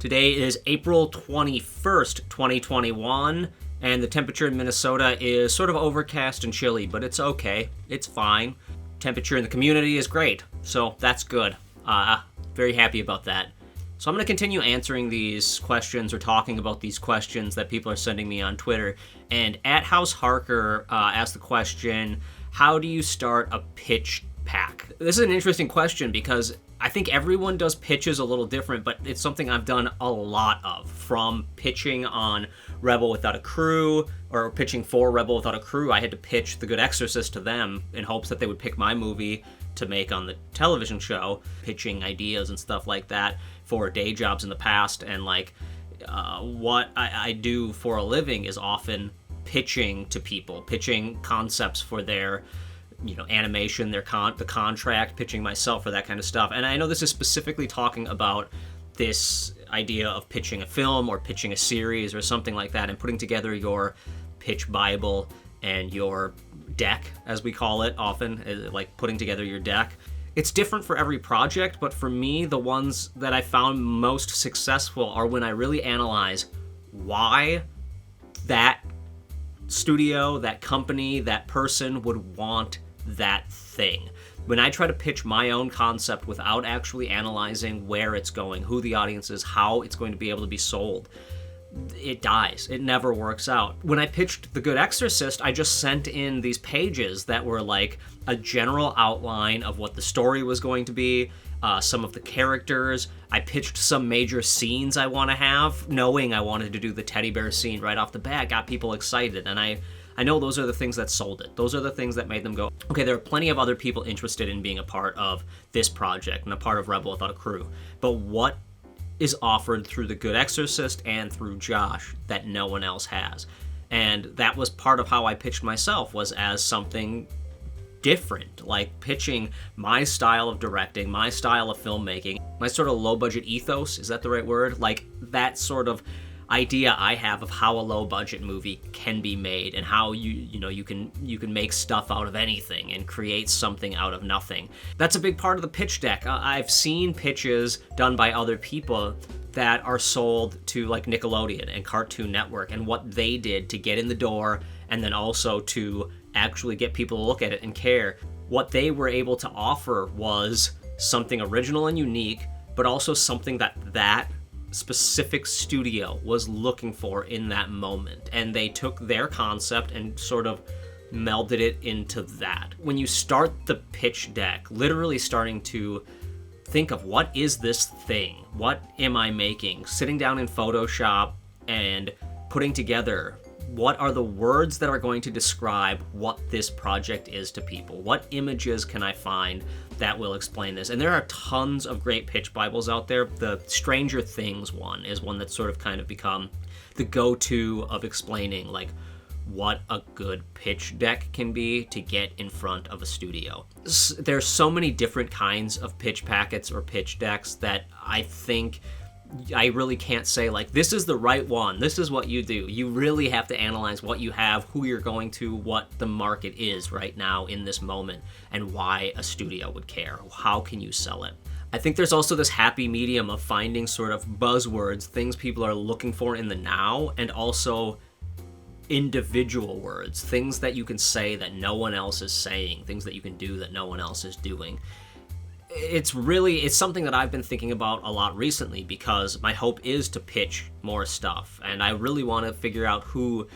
Today is April 21st, 2021, and the temperature in Minnesota is sort of overcast and chilly, but it's okay. It's fine. Temperature in the community is great, so that's good. Very happy about that. So I'm going to continue answering these questions or talking about these questions that people are sending me on Twitter. And at House Harker asked the question, how do you start a pitch pack? This is an interesting question because I think everyone does pitches a little different, but it's something I've done a lot of, from pitching on Rebel Without a Crew, or pitching for Rebel Without a Crew. I had to pitch The Good Exorcist to them in hopes that they would pick my movie to make on the television show, pitching ideas and stuff like that for day jobs in the past. And what I do for a living is often pitching to people, pitching concepts for their animation, the contract, pitching myself for that kind of stuff. And I know this is specifically talking about this idea of pitching a film or pitching a series or something like that, and putting together your pitch Bible and your deck, as we call it often, like putting together your deck. It's different for every project, but for me, the ones that I found most successful are when I really analyze why that studio, that company, that person would want that thing. When I try to pitch my own concept without actually analyzing where it's going, who the audience is, how it's going to be able to be sold, it dies. It never works out. When I pitched The Good Exorcist, I just sent in these pages that were like a general outline of what the story was going to be, some of the characters. I pitched some major scenes I want to have, knowing I wanted to do the teddy bear scene right off the bat, got people excited, and I know those are the things that sold it. Those are the things that made them go, okay, there are plenty of other people interested in being a part of this project and a part of Rebel Without a Crew. But what is offered through The Good Exorcist and through Josh that no one else has? And that was part of how I pitched myself, was as something different, like pitching my style of directing, my style of filmmaking, my sort of low-budget ethos, is that the right word? Like that sort of idea I have of how a low-budget movie can be made, and how you can make stuff out of anything and create something out of nothing. That's a big part of the pitch deck. I've seen pitches done by other people that are sold to like Nickelodeon and Cartoon Network, and what they did to get in the door, and then also to actually get people to look at it and care. What they were able to offer was something original and unique, but also something that specific studio was looking for in that moment. And they took their concept and sort of melded it into that. When you start the pitch deck, literally starting to think of, what is this thing? What am I making? Sitting down in Photoshop and putting together, what are the words that are going to describe what this project is to people? What images can I find that will explain this? And there are tons of great pitch Bibles out there. The Stranger Things one is one that's sort of kind of become the go-to of explaining like what a good pitch deck can be to get in front of a studio. There's so many different kinds of pitch packets or pitch decks that I think I really can't say like, this is the right one, this is what you do. You really have to analyze what you have, who you're going to, what the market is right now in this moment, and why a studio would care. How can you sell it? I think there's also this happy medium of finding sort of buzzwords, things people are looking for in the now, and also individual words, things that you can say that no one else is saying, things that you can do that no one else is doing. It's something that I've been thinking about a lot recently, because my hope is to pitch more stuff, and I really want to figure out who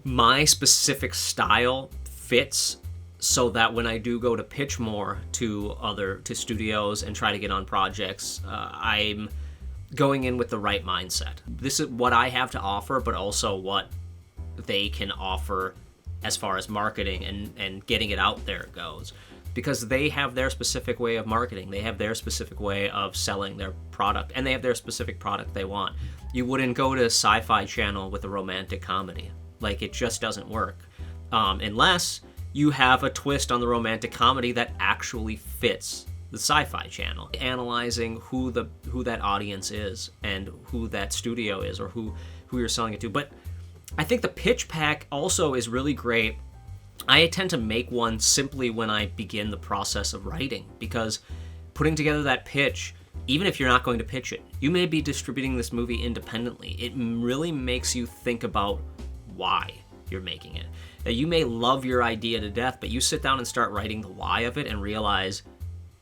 my specific style fits, so that when I do go to pitch more to studios and try to get on projects, I'm going in with the right mindset. This is what I have to offer, but also what they can offer as far as marketing and getting it out there goes. Because they have their specific way of marketing, they have their specific way of selling their product, and they have their specific product they want. You wouldn't go to Sci-Fi Channel with a romantic comedy. Like, it just doesn't work. Unless you have a twist on the romantic comedy that actually fits the Sci-Fi Channel. Analyzing who that audience is, and who that studio is, or who you're selling it to. But I think the pitch pack also is really great. I tend to make one simply when I begin the process of writing, because putting together that pitch even if you're not going to pitch it, you may be distributing this movie independently. It really makes you think about why you're making it. Now, you may love your idea to death, but you sit down and start writing the why of it and realize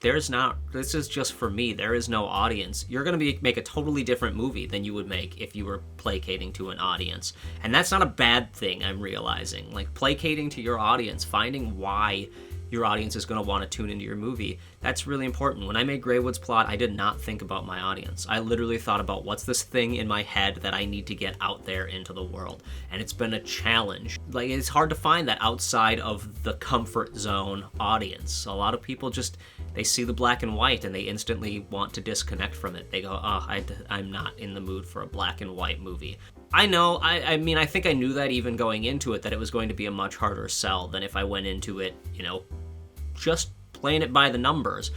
this is just for me. There is no audience. You're going to make a totally different movie than you would make if you were placating to an audience. And that's not a bad thing, I'm realizing. Like, placating to your audience, finding why your audience is going to want to tune into your movie, that's really important. When I made Greywood's Plot, I did not think about my audience. I literally thought about what's this thing in my head that I need to get out there into the world. And it's been a challenge. Like, it's hard to find that outside of the comfort zone audience. A lot of people just, they see the black and white and they instantly want to disconnect from it. They go, oh, I'm not in the mood for a black and white movie. I know, I mean, I think I knew that even going into it, that it was going to be a much harder sell than if I went into it, just playing it by the numbers.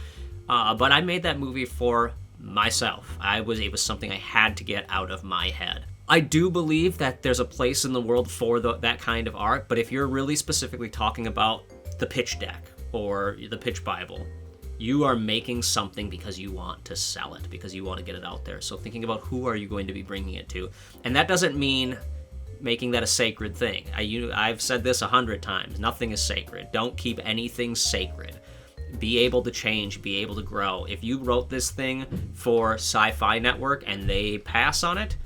But I made that movie for myself. It was something I had to get out of my head. I do believe that there's a place in the world for that kind of art, but if you're really specifically talking about the pitch deck or the pitch Bible, you are making something because you want to sell it, because you want to get it out there. So thinking about who are you going to be bringing it to. And that doesn't mean making that a sacred thing. I've said this 100 times. Nothing is sacred. Don't keep anything sacred. Be able to change, be able to grow. If you wrote this thing for Sci-Fi Network and they pass on it,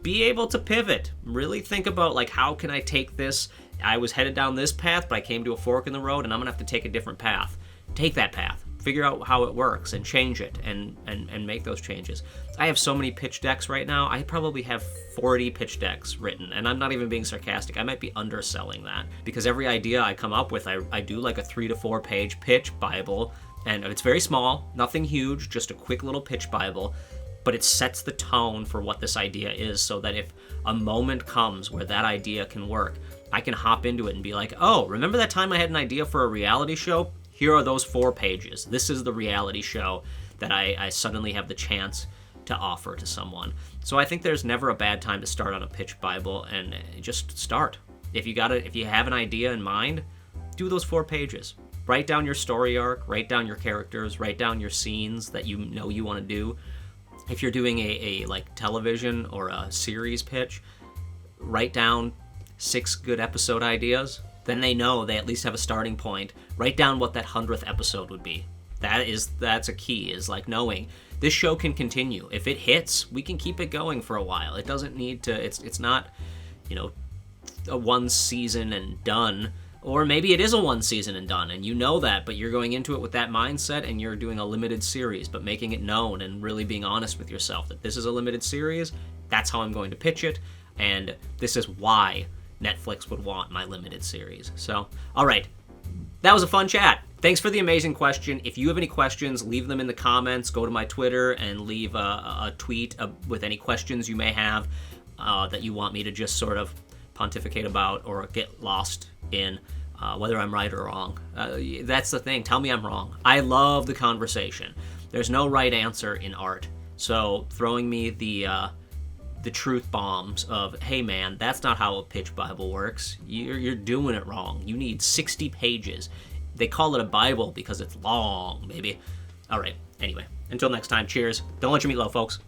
be able to pivot. Really think about, like, how can I take this? I was headed down this path, but I came to a fork in the road and I'm going to have to take a different path. Take that path. Figure out how it works and change it and make those changes. I have so many pitch decks right now. I probably have 40 pitch decks written, and I'm not even being sarcastic. I might be underselling that, because every idea I come up with, I do like a 3 to 4 page pitch Bible, and it's very small, nothing huge, just a quick little pitch Bible, but it sets the tone for what this idea is, so that if a moment comes where that idea can work, I can hop into it and be like, oh, remember that time I had an idea for a reality show? Here are those 4 pages. This is the reality show that I suddenly have the chance to offer to someone. So I think there's never a bad time to start on a pitch Bible, and just start. If you have an idea in mind, do those 4 pages. Write down your story arc, write down your characters, write down your scenes that you know you want to do. If you're doing a like television or a series pitch, write down 6 good episode ideas. Then they know they at least have a starting point. Write down what that 100th episode would be. That's a key, is like knowing this show can continue. If it hits, we can keep it going for a while. It doesn't need to, it's not, a 1 season and done. Or maybe it is a 1 season and done, and you know that, but you're going into it with that mindset and you're doing a limited series, but making it known and really being honest with yourself that this is a limited series, that's how I'm going to pitch it, and this is why Netflix would want my limited series. So, all right. That was a fun chat. Thanks for the amazing question. If you have any questions, leave them in the comments. Go to my Twitter and leave a tweet with any questions you may have that you want me to just sort of pontificate about or get lost in, whether I'm right or wrong. That's the thing. Tell me I'm wrong. I love the conversation. There's no right answer in art. So throwing me the truth bombs of, hey man, that's not how a pitch Bible works. You're doing it wrong. You need 60 pages. They call it a Bible because it's long, baby. All right. Anyway, until next time, cheers. Don't let your meat low, folks.